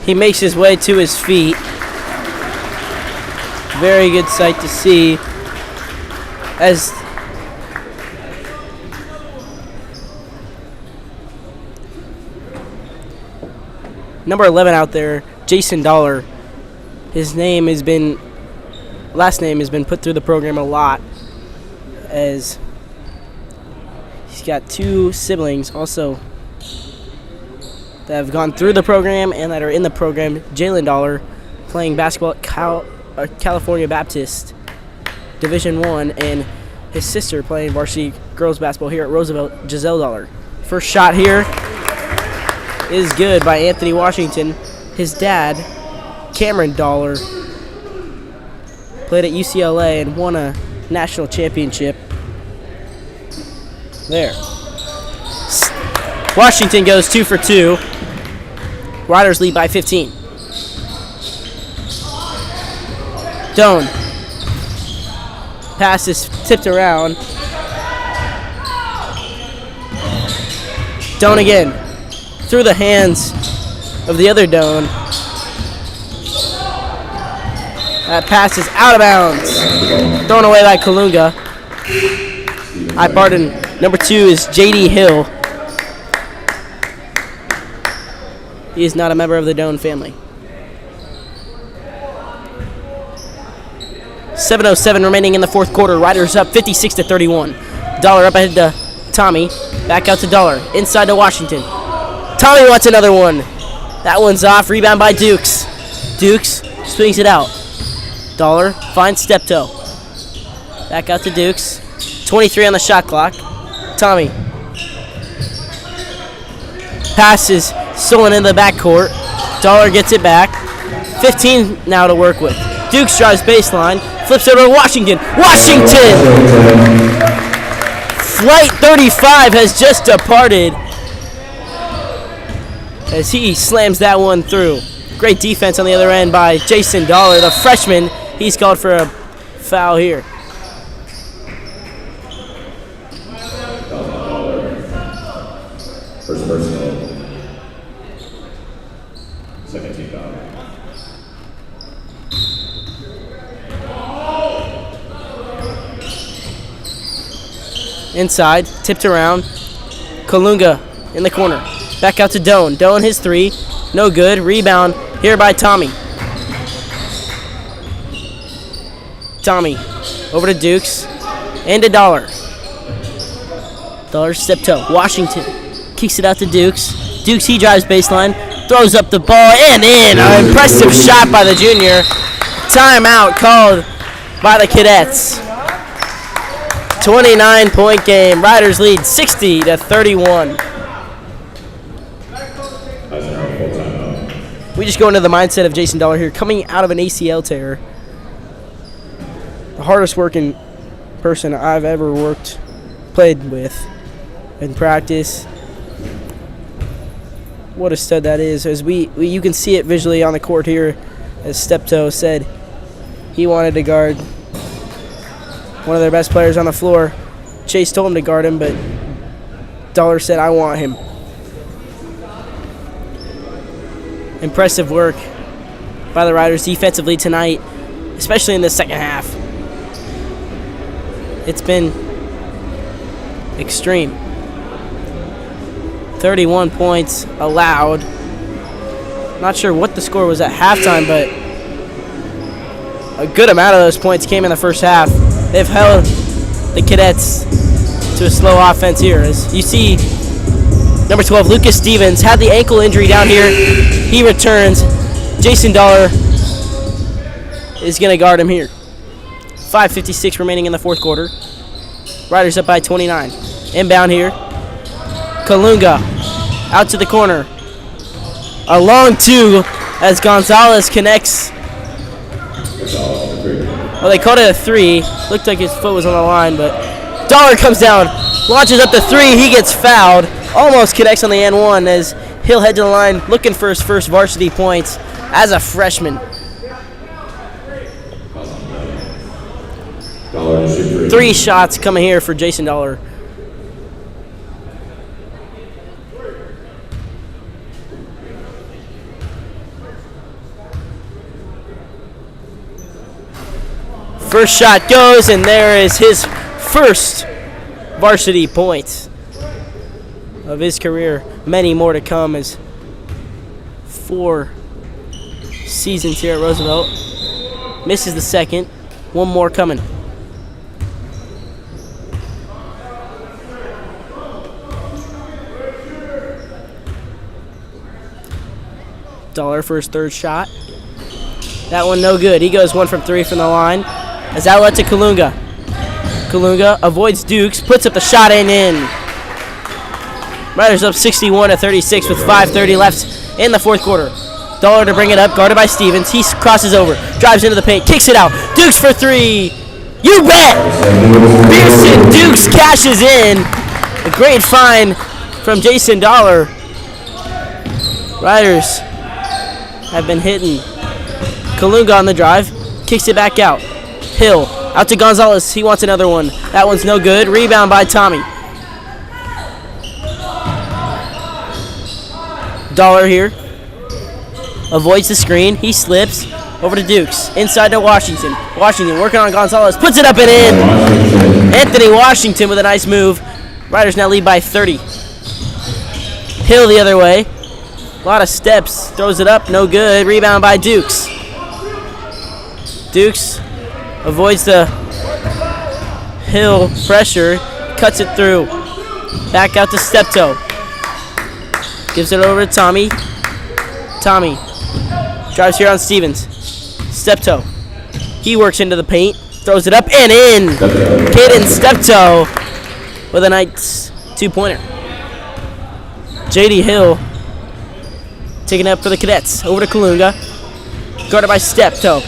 He makes his way to his feet. Very good sight to see. As number 11 out there, Jason Dollar. His last name has been put through the program a lot, as he's got two siblings also that have gone through the program and that are in the program. Jalen Dollar, playing basketball at California Baptist Division I, and his sister playing varsity girls basketball here at Roosevelt, Giselle Dollar. First shot here is good by Anthony Washington. His dad, Cameron Dollar, played at UCLA and won a national championship there. Washington goes 2 for 2. Riders lead by 15. Doan. Pass is tipped around. Doan again. Through the hands of the other Doan. That pass is out of bounds. Thrown away by Kalunga. Number 2 is J.D. Hill. He is not a member of the Doan family. 7:07 remaining in the fourth quarter. Riders up 56-31. Dollar up ahead to Tommy. Back out to Dollar. Inside to Washington. Tommy wants another one. That one's off. Rebound by Dukes. Dukes swings it out. Dollar finds Steptoe. Back out to Dukes. 23 on the shot clock. Tommy. Passes stolen in the backcourt. Dollar gets it back. 15 now to work with. Dukes drives baseline. Flips over to Washington. Washington! Flight 35 has just departed as he slams that one through. Great defense on the other end by Jason Dollar, the freshman. He's called for a foul here. First personal. Second team foul. Inside, tipped around. Kalunga in the corner. Back out to Doan. Doan his three. No good. Rebound here by Tommy. Tommy over to Dukes and to Dollar. Dollar step toe. Washington kicks it out to Dukes. Dukes, he drives baseline. Throws up the ball and in. An impressive shot by the junior. Timeout called by the Cadets. 29-point game. Riders lead 60-31. We just go into the mindset of Jason Dollar here, coming out of an ACL tear. The hardest working person I've ever played with in practice. What a stud that is. As you can see it visually on the court here, as Steptoe said, he wanted to guard one of their best players on the floor. Chase told him to guard him, but Dollar said, I want him. Impressive work by the Riders defensively tonight, especially in the second half. It's been extreme. 31 points allowed. Not sure what the score was at halftime, but a good amount of those points came in the first half. They've held the Cadets to a slow offense here. As you see, number 12, Lucas Stevens, had the ankle injury down here. He returns. Jason Dollar is going to guard him here. 5:56 remaining in the fourth quarter. Riders up by 29. Inbound here. Kalunga out to the corner. A long two as Gonzalez connects. Well, they called it a three. Looked like his foot was on the line, but Dollar comes down, launches up the three. He gets fouled. Almost connects on the N1 as he'll head to the line looking for his first varsity points as a freshman. 3 shots coming here for Jason Dollar. First shot goes, and there is his first varsity point of his career. Many more to come as 4 seasons here at Roosevelt. Misses the second. One more coming. Dollar for his third shot. That one no good. He goes 1 from 3 from the line. As outlet to Kalunga. Kalunga avoids Dukes, puts up the shot and in. Riders up 61-36 with 5:30 left in the fourth quarter. Dollar to bring it up, guarded by Stevens. He crosses over, drives into the paint, kicks it out. Dukes for 3. You bet! Pearson Dukes cashes in. A great find from Jason Dollar. Riders have been hitting. Kalunga on the drive, kicks it back out. Hill out to Gonzalez. He wants another one. That one's no good. Rebound by Tommy. Dollar here. Avoids the screen. He slips over to Dukes. Inside to Washington. Washington working on Gonzalez. Puts it up and in. Anthony Washington with a nice move. Riders now lead by 30. Hill the other way. A lot of steps. Throws it up. No good. Rebound by Dukes. Dukes avoids the Hill pressure. Cuts it through. Back out to Steptoe. Gives it over to Tommy. Tommy drives here on Stevens. Steptoe. He works into the paint. Throws it up and in. Caden Steptoe with a nice 2-pointer. J.D. Hill taking it up for the Cadets. Over to Kalunga. Guarded by Steptoe.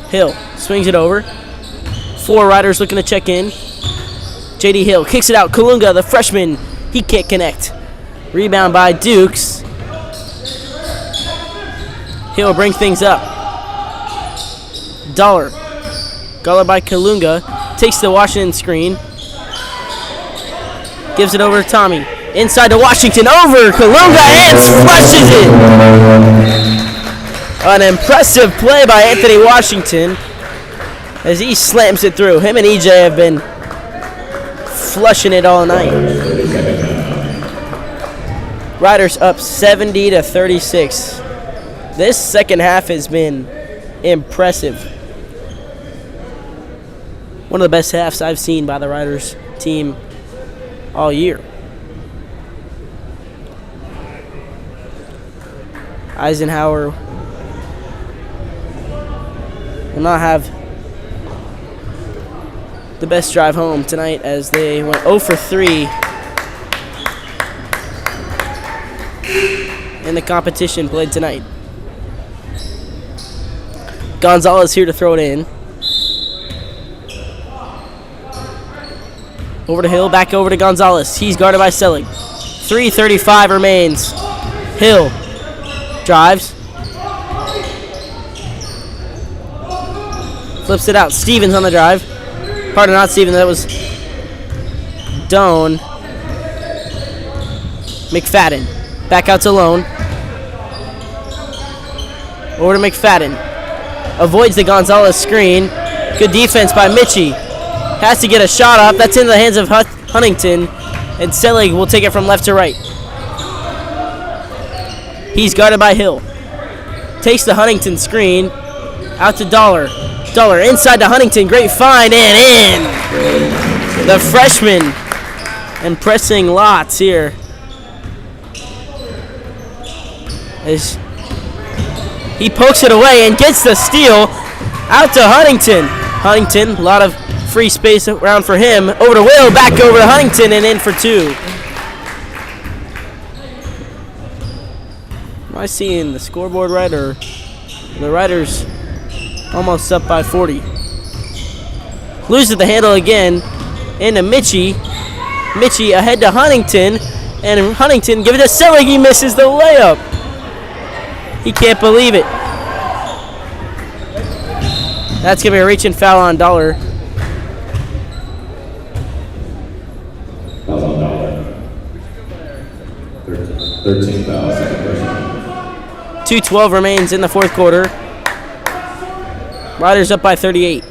Hill swings it over. 4 riders looking to check in. J.D. Hill kicks it out. Kalunga, the freshman, he can't connect. Rebound by Dukes. Hill brings things up. Dollar. Guarded by Kalunga. Takes the Washington screen. Gives it over to Tommy. Inside to Washington. Over Kalunga and flushes it. An impressive play by Anthony Washington as he slams it through. Him and EJ have been flushing it all night. Riders up 70-36. This second half has been impressive. One of the best halves I've seen by the Riders team all year. Eisenhower will not have the best drive home tonight as they went 0 for 3 in the competition played tonight. Gonzalez here to throw it in. Over to Hill, back over to Gonzalez. He's guarded by Selig. 3:35 remains. Hill drives. Flips it out. Stevens on the drive. Pardon, not Stevens. That was Doan. McFadden. Back out to Lone. Over to McFadden. Avoids the Gonzalez screen. Good defense by Mitchie. Has to get a shot up. That's in the hands of Huntington. And Selig will take it from left to right. He's guarded by Hill. Takes the Huntington screen. Out to Dollar. Dollar inside to Huntington. Great find and in. The freshman impressing lots here. As he pokes it away and gets the steal. Out to Huntington. Huntington, a lot of free space around for him. Over to Will, back over to Huntington, and in for 2. Am I seeing the scoreboard right, or the Riders almost up by 40? Loses the handle again into Mitchie. Mitchie ahead to Huntington, and Huntington give it to Selig. He misses the layup. He can't believe it. That's going to be a reach and foul on Dollar. Foul on Dollar. 13 fouls. 2:12 remains in the fourth quarter. Riders up by 38.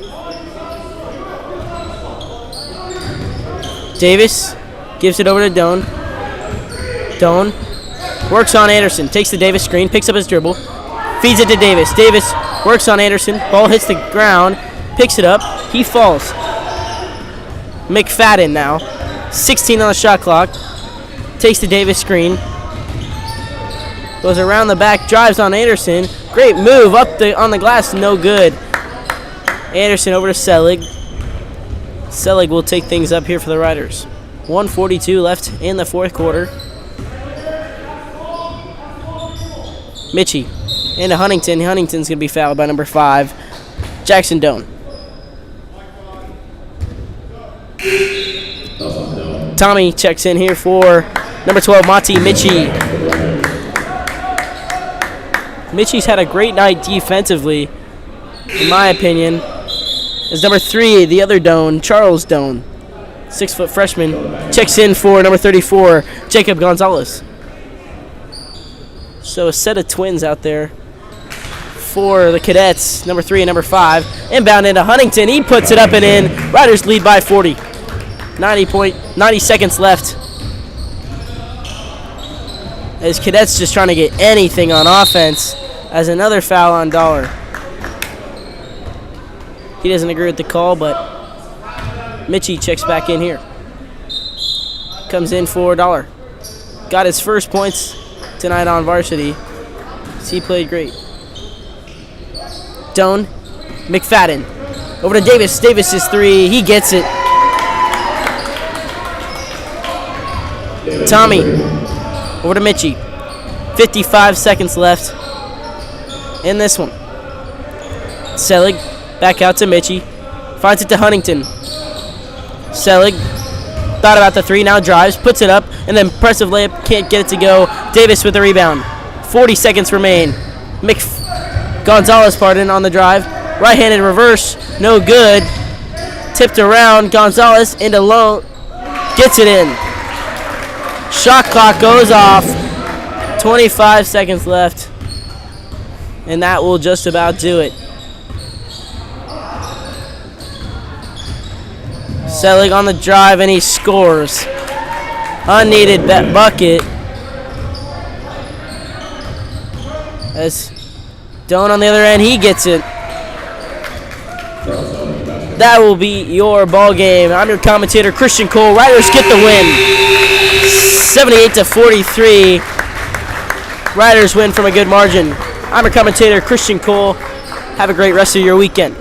Davis gives it over to Doan. Doan works on Anderson. Takes the Davis screen. Picks up his dribble. Feeds it to Davis. Davis works on Anderson. Ball hits the ground. Picks it up. He falls. McFadden now. 16 on the shot clock. Takes the Davis screen. Goes around the back. Drives on Anderson. Great move up on the glass. No good. Anderson over to Selig. Selig will take things up here for the Riders. 1:42 left in the fourth quarter. Mitchie into Huntington. Huntington's going to be fouled by number 5, Jackson Doan. Tommy checks in here for number 12, Monty Mitchie. Mitchie's had a great night defensively, in my opinion. As number 3, the other Doan, Charles Doan, 6-foot freshman, checks in for number 34, Jacob Gonzalez. So a set of twins out there for the Cadets, number 3 and number 5. Inbound into Huntington. He puts it up and in. Riders lead by 40. 90 seconds left. As Cadets just trying to get anything on offense. As another foul on Dollar. He doesn't agree with the call, but Mitchie checks back in here. Comes in for Dollar. Got his first points tonight on Varsity. He played great. Doan, McFadden. Over to Davis. Davis' 3. He gets it. Tommy. Over to Mitchie. 55 seconds left in this one. Selig back out to Mitchie. Finds it to Huntington. Selig thought about the 3. Now drives. Puts it up. And then impressive layup. Can't get it to go. Davis with the rebound. 40 seconds remain. Gonzalez, on the drive. Right-handed reverse. No good. Tipped around. Gonzalez into low. Gets it in. Shot clock goes off. 25 seconds left. And that will just about do it. Selig on the drive, and he scores. Unneeded bucket. As Doan on the other end, he gets it. That will be your ball game. I'm your commentator, Christian Cole. Riders get the win. 78-43. Riders win from a good margin. I'm your commentator, Christian Cole. Have a great rest of your weekend.